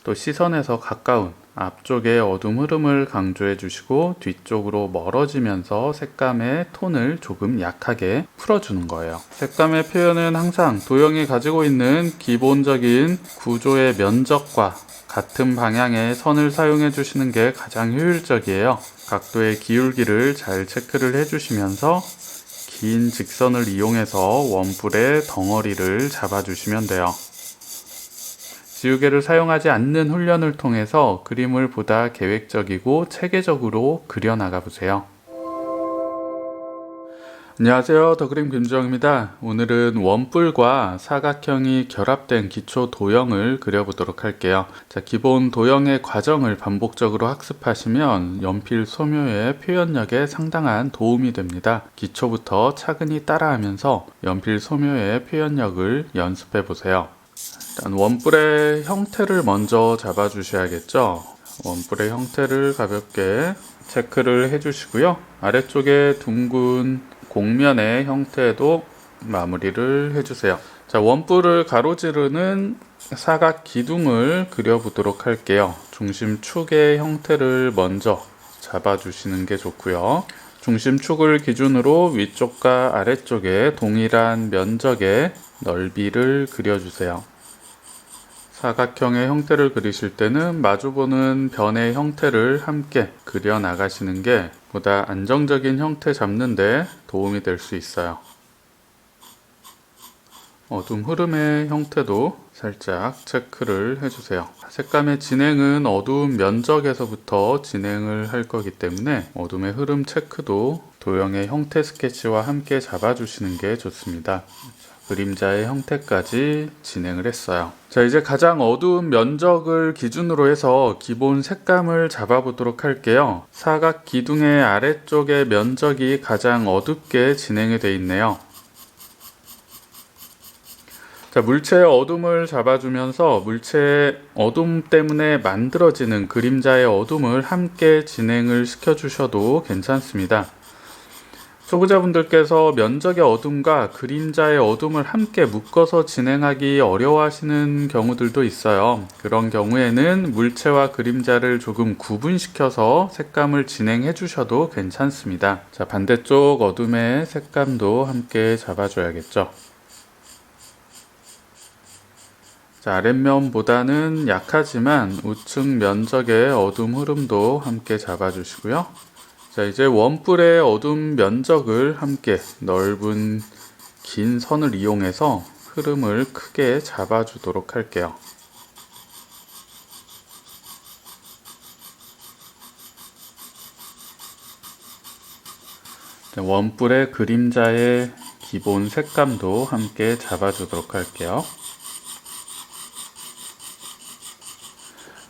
또 시선에서 가까운 앞쪽의 어둠 흐름을 강조해 주시고 뒤쪽으로 멀어지면서 색감의 톤을 조금 약하게 풀어주는 거예요. 색감의 표현은 항상 도형이 가지고 있는 기본적인 구조의 면적과 같은 방향의 선을 사용해 주시는 게 가장 효율적이에요. 각도의 기울기를 잘 체크를 해 주시면서 긴 직선을 이용해서 원뿔의 덩어리를 잡아 주시면 돼요. 지우개를 사용하지 않는 훈련을 통해서 그림을 보다 계획적이고 체계적으로 그려나가 보세요. 안녕하세요. 더그림 김주영입니다. 오늘은 원뿔과 사각형이 결합된 기초 도형을 그려보도록 할게요. 자, 기본 도형의 과정을 반복적으로 학습하시면 연필 소묘의 표현력에 상당한 도움이 됩니다. 기초부터 차근히 따라하면서 연필 소묘의 표현력을 연습해 보세요. 일단 원뿔의 형태를 먼저 잡아 주셔야겠죠. 원뿔의 형태를 가볍게 체크를 해 주시고요. 아래쪽에 둥근 곡면의 형태도 마무리를 해 주세요. 자, 원뿔을 가로지르는 사각 기둥을 그려보도록 할게요. 중심축의 형태를 먼저 잡아 주시는 게 좋고요. 중심축을 기준으로 위쪽과 아래쪽에 동일한 면적의 넓이를 그려주세요. 사각형의 형태를 그리실 때는 마주보는 변의 형태를 함께 그려 나가시는 게 보다 안정적인 형태 잡는 데 도움이 될 수 있어요. 어둠 흐름의 형태도 살짝 체크를 해주세요. 색감의 진행은 어두운 면적에서부터 진행을 할 거기 때문에 어둠의 흐름 체크도 도형의 형태 스케치와 함께 잡아주시는 게 좋습니다. 그림자의 형태까지 진행을 했어요. 자, 이제 가장 어두운 면적을 기준으로 해서 기본 색감을 잡아보도록 할게요. 사각 기둥의 아래쪽의 면적이 가장 어둡게 진행이 되어 있네요. 자, 물체의 어둠을 잡아주면서 물체의 어둠 때문에 만들어지는 그림자의 어둠을 함께 진행을 시켜주셔도 괜찮습니다. 초보자분들께서 면적의 어둠과 그림자의 어둠을 함께 묶어서 진행하기 어려워하시는 경우들도 있어요. 그런 경우에는 물체와 그림자를 조금 구분시켜서 색감을 진행해 주셔도 괜찮습니다. 자, 반대쪽 어둠의 색감도 함께 잡아줘야겠죠. 자, 아랫면보다는 약하지만 우측 면적의 어둠 흐름도 함께 잡아주시고요. 자, 이제 원뿔의 어둠 면적을 함께 넓은 긴 선을 이용해서 흐름을 크게 잡아주도록 할게요. 자, 원뿔의 그림자의 기본 색감도 함께 잡아주도록 할게요.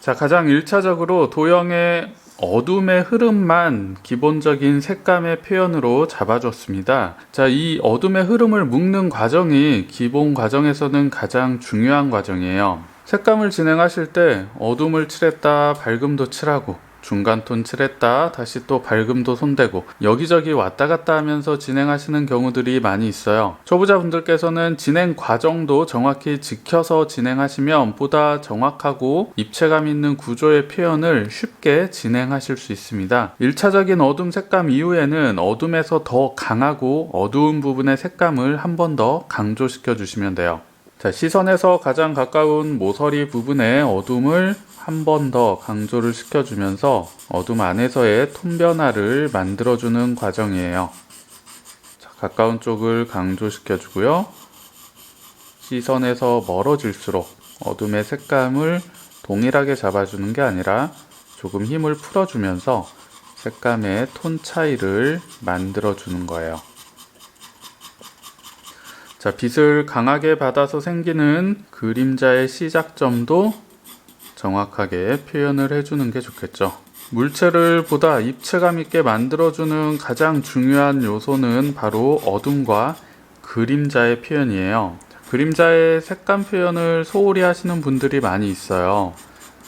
자, 가장 1차적으로 도형의 어둠의 흐름만 기본적인 색감의 표현으로 잡아줬습니다. 자, 이 어둠의 흐름을 묶는 과정이 기본 과정에서는 가장 중요한 과정이에요. 색감을 진행하실 때 어둠을 칠했다 밝음도 칠하고 중간톤 칠했다 다시 또 밝음도 손대고 여기저기 왔다 갔다 하면서 진행하시는 경우들이 많이 있어요. 초보자분들께서는 진행 과정도 정확히 지켜서 진행하시면 보다 정확하고 입체감 있는 구조의 표현을 쉽게 진행하실 수 있습니다. 1차적인 어둠 색감 이후에는 어둠에서 더 강하고 어두운 부분의 색감을 한 번 더 강조시켜 주시면 돼요. 자, 시선에서 가장 가까운 모서리 부분의 어둠을 한 번 더 강조를 시켜주면서 어둠 안에서의 톤 변화를 만들어주는 과정이에요. 자, 가까운 쪽을 강조시켜주고요. 시선에서 멀어질수록 어둠의 색감을 동일하게 잡아주는 게 아니라 조금 힘을 풀어주면서 색감의 톤 차이를 만들어주는 거예요. 자, 빛을 강하게 받아서 생기는 그림자의 시작점도 정확하게 표현을 해주는 게 좋겠죠. 물체를 보다 입체감 있게 만들어주는 가장 중요한 요소는 바로 어둠과 그림자의 표현이에요. 그림자의 색감 표현을 소홀히 하시는 분들이 많이 있어요.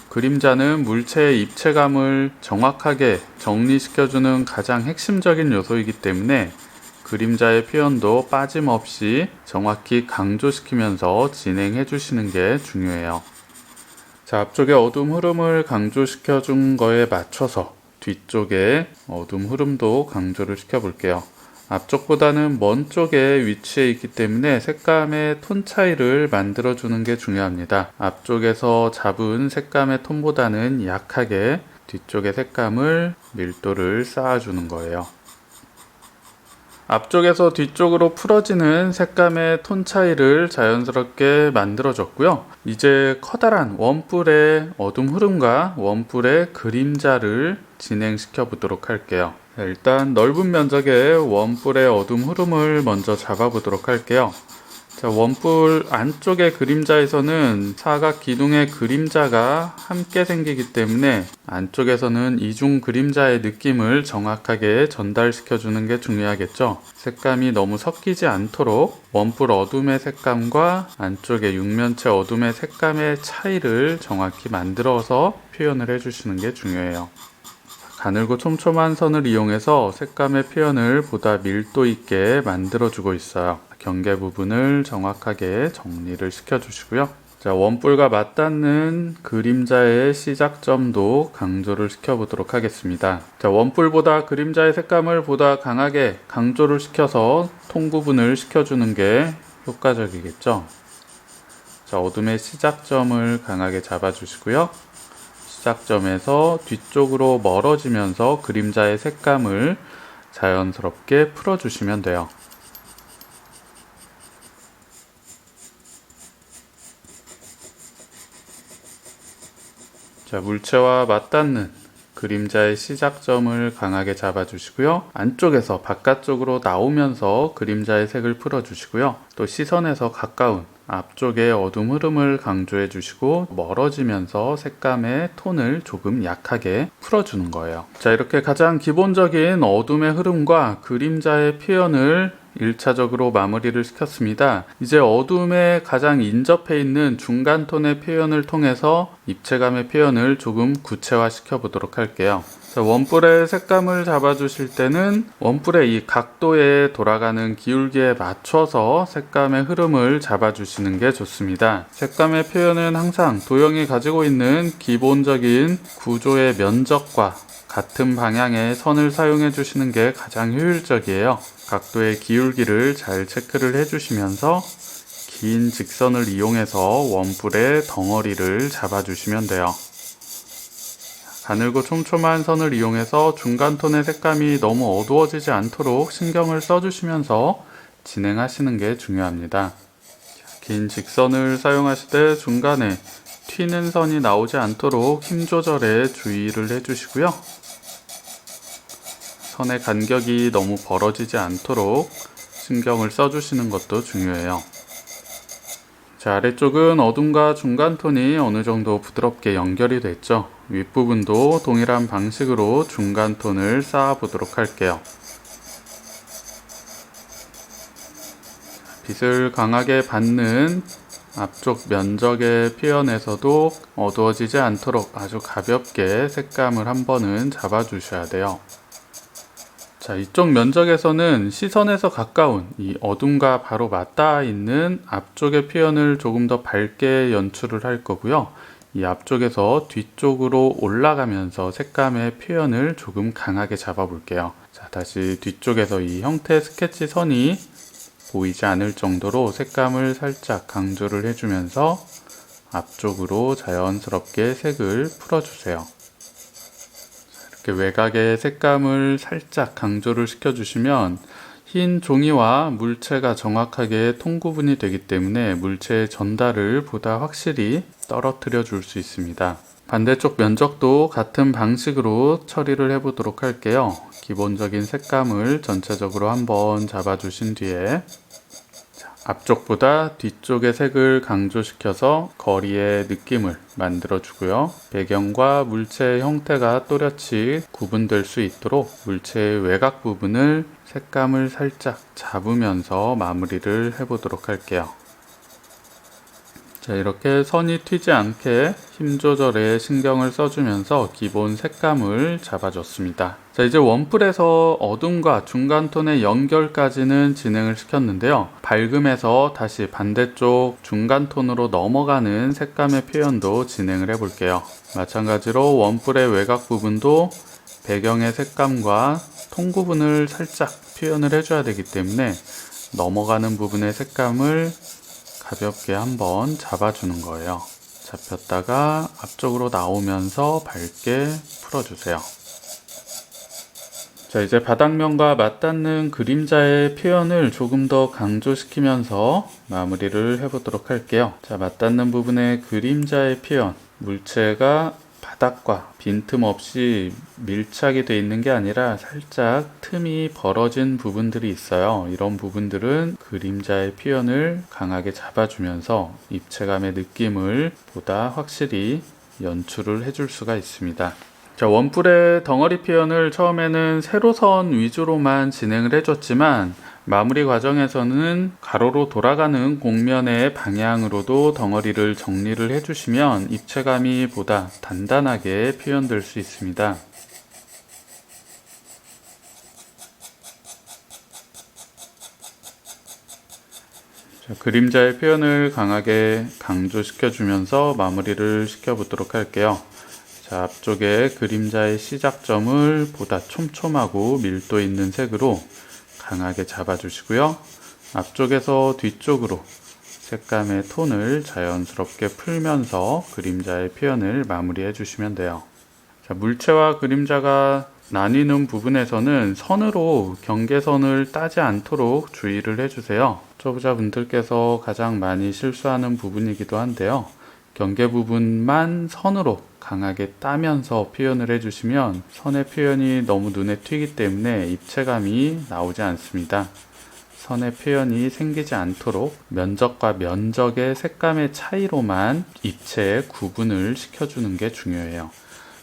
그림자는 물체의 입체감을 정확하게 정리시켜주는 가장 핵심적인 요소이기 때문에 그림자의 표현도 빠짐없이 정확히 강조시키면서 진행해 주시는 게 중요해요. 자, 앞쪽에 어둠 흐름을 강조시켜 준 거에 맞춰서 뒤쪽에 어둠 흐름도 강조를 시켜 볼게요. 앞쪽보다는 먼 쪽에 위치해 있기 때문에 색감의 톤 차이를 만들어 주는 게 중요합니다. 앞쪽에서 잡은 색감의 톤보다는 약하게 뒤쪽의 색감을 밀도를 쌓아주는 거예요. 앞쪽에서 뒤쪽으로 풀어지는 색감의 톤 차이를 자연스럽게 만들어줬고요. 이제 커다란 원뿔의 어둠 흐름과 원뿔의 그림자를 진행시켜 보도록 할게요. 일단 넓은 면적의 원뿔의 어둠 흐름을 먼저 잡아 보도록 할게요. 자, 원뿔 안쪽의 그림자에서는 사각 기둥의 그림자가 함께 생기기 때문에 안쪽에서는 이중 그림자의 느낌을 정확하게 전달시켜 주는 게 중요하겠죠. 색감이 너무 섞이지 않도록 원뿔 어둠의 색감과 안쪽의 육면체 어둠의 색감의 차이를 정확히 만들어서 표현을 해주시는 게 중요해요. 가늘고 촘촘한 선을 이용해서 색감의 표현을 보다 밀도 있게 만들어주고 있어요. 경계 부분을 정확하게 정리를 시켜주시고요. 자, 원뿔과 맞닿는 그림자의 시작점도 강조를 시켜보도록 하겠습니다. 자, 원뿔보다 그림자의 색감을 보다 강하게 강조를 시켜서 톤 구분을 시켜주는 게 효과적이겠죠. 자, 어둠의 시작점을 강하게 잡아주시고요. 시작점에서 뒤쪽으로 멀어지면서 그림자의 색감을 자연스럽게 풀어주시면 돼요. 자, 물체와 맞닿는 그림자의 시작점을 강하게 잡아주시고요. 안쪽에서 바깥쪽으로 나오면서 그림자의 색을 풀어주시고요. 또 시선에서 가까운 앞쪽의 어둠 흐름을 강조해 주시고 멀어지면서 색감의 톤을 조금 약하게 풀어주는 거예요. 자, 이렇게 가장 기본적인 어둠의 흐름과 그림자의 표현을 1차적으로 마무리를 시켰습니다. 이제 어둠에 가장 인접해 있는 중간 톤의 표현을 통해서 입체감의 표현을 조금 구체화 시켜 보도록 할게요. 자, 원뿔의 색감을 잡아주실 때는 원뿔의 이 각도에 돌아가는 기울기에 맞춰서 색감의 흐름을 잡아주시는 게 좋습니다. 색감의 표현은 항상 도형이 가지고 있는 기본적인 구조의 면적과 같은 방향의 선을 사용해 주시는 게 가장 효율적이에요. 각도의 기울기를 잘 체크를 해주시면서 긴 직선을 이용해서 원뿔의 덩어리를 잡아주시면 돼요. 가늘고 촘촘한 선을 이용해서 중간 톤의 색감이 너무 어두워지지 않도록 신경을 써주시면서 진행하시는 게 중요합니다. 긴 직선을 사용하실 때 중간에 튀는 선이 나오지 않도록 힘 조절에 주의를 해주시고요. 선의 간격이 너무 벌어지지 않도록 신경을 써주시는 것도 중요해요. 자, 아래쪽은 어둠과 중간 톤이 어느 정도 부드럽게 연결이 됐죠. 윗부분도 동일한 방식으로 중간 톤을 쌓아 보도록 할게요. 빛을 강하게 받는 앞쪽 면적의 표현에서도 어두워지지 않도록 아주 가볍게 색감을 한 번은 잡아 주셔야 돼요. 자, 이쪽 면적에서는 시선에서 가까운 이 어둠과 바로 맞닿아 있는 앞쪽의 표현을 조금 더 밝게 연출을 할 거고요. 이 앞쪽에서 뒤쪽으로 올라가면서 색감의 표현을 조금 강하게 잡아 볼게요. 자, 다시 뒤쪽에서 이 형태 스케치 선이 보이지 않을 정도로 색감을 살짝 강조를 해주면서 앞쪽으로 자연스럽게 색을 풀어주세요. 이렇게 외곽의 색감을 살짝 강조를 시켜주시면 흰 종이와 물체가 정확하게 톤 구분이 되기 때문에 물체의 전달을 보다 확실히 떨어뜨려 줄 수 있습니다. 반대쪽 면적도 같은 방식으로 처리를 해보도록 할게요. 기본적인 색감을 전체적으로 한번 잡아주신 뒤에 앞쪽보다 뒤쪽의 색을 강조시켜서 거리의 느낌을 만들어 주고요. 배경과 물체의 형태가 또렷이 구분될 수 있도록 물체의 외곽 부분을 색감을 살짝 잡으면서 마무리를 해보도록 할게요. 자, 이렇게 선이 튀지 않게 힘 조절에 신경을 써주면서 기본 색감을 잡아줬습니다. 자, 이제 원뿔에서 어둠과 중간 톤의 연결까지는 진행을 시켰는데요. 밝음에서 다시 반대쪽 중간 톤으로 넘어가는 색감의 표현도 진행을 해볼게요. 마찬가지로 원뿔의 외곽 부분도 배경의 색감과 톤 구분을 살짝 표현을 해줘야 되기 때문에 넘어가는 부분의 색감을 가볍게 한번 잡아주는 거예요. 잡혔다가 앞쪽으로 나오면서 밝게 풀어주세요. 자, 이제 바닥면과 맞닿는 그림자의 표현을 조금 더 강조시키면서 마무리를 해보도록 할게요. 자, 맞닿는 부분의 그림자의 표현, 물체가 바닥과 빈틈없이 밀착이 되어 있는 게 아니라 살짝 틈이 벌어진 부분들이 있어요. 이런 부분들은 그림자의 표현을 강하게 잡아주면서 입체감의 느낌을 보다 확실히 연출을 해줄 수가 있습니다. 자, 원뿔의 덩어리 표현을 처음에는 세로선 위주로만 진행을 해줬지만 마무리 과정에서는 가로로 돌아가는 곡면의 방향으로도 덩어리를 정리를 해주시면 입체감이 보다 단단하게 표현될 수 있습니다. 자, 그림자의 표현을 강하게 강조시켜주면서 마무리를 시켜보도록 할게요. 자, 앞쪽에 그림자의 시작점을 보다 촘촘하고 밀도 있는 색으로 강하게 잡아주시고요. 앞쪽에서 뒤쪽으로 색감의 톤을 자연스럽게 풀면서 그림자의 표현을 마무리해 주시면 돼요. 자, 물체와 그림자가 나뉘는 부분에서는 선으로 경계선을 따지 않도록 주의를 해주세요. 초보자분들께서 가장 많이 실수하는 부분이기도 한데요. 경계 부분만 선으로 강하게 따면서 표현을 해주시면 선의 표현이 너무 눈에 튀기 때문에 입체감이 나오지 않습니다. 선의 표현이 생기지 않도록 면적과 면적의 색감의 차이로만 입체의 구분을 시켜주는 게 중요해요.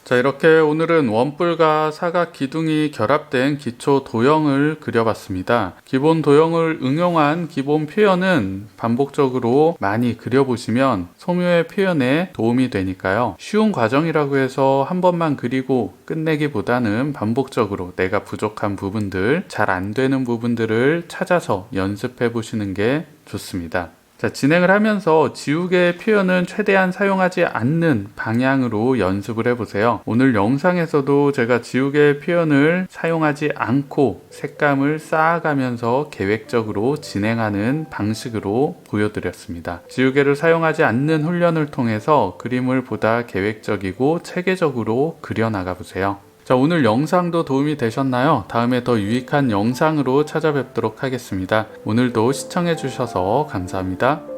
자, 이렇게 오늘은 원뿔과 사각 기둥이 결합된 기초 도형을 그려봤습니다. 기본 도형을 응용한 기본 표현은 반복적으로 많이 그려보시면 소묘의 표현에 도움이 되니까요. 쉬운 과정이라고 해서 한 번만 그리고 끝내기보다는 반복적으로 내가 부족한 부분들, 잘 안 되는 부분들을 찾아서 연습해 보시는 게 좋습니다. 자, 진행을 하면서 지우개의 표현은 최대한 사용하지 않는 방향으로 연습을 해보세요. 오늘 영상에서도 제가 지우개의 표현을 사용하지 않고 색감을 쌓아가면서 계획적으로 진행하는 방식으로 보여드렸습니다. 지우개를 사용하지 않는 훈련을 통해서 그림을 보다 계획적이고 체계적으로 그려나가 보세요. 자, 오늘 영상도 도움이 되셨나요? 다음에 더 유익한 영상으로 찾아뵙도록 하겠습니다. 오늘도 시청해 주셔서 감사합니다.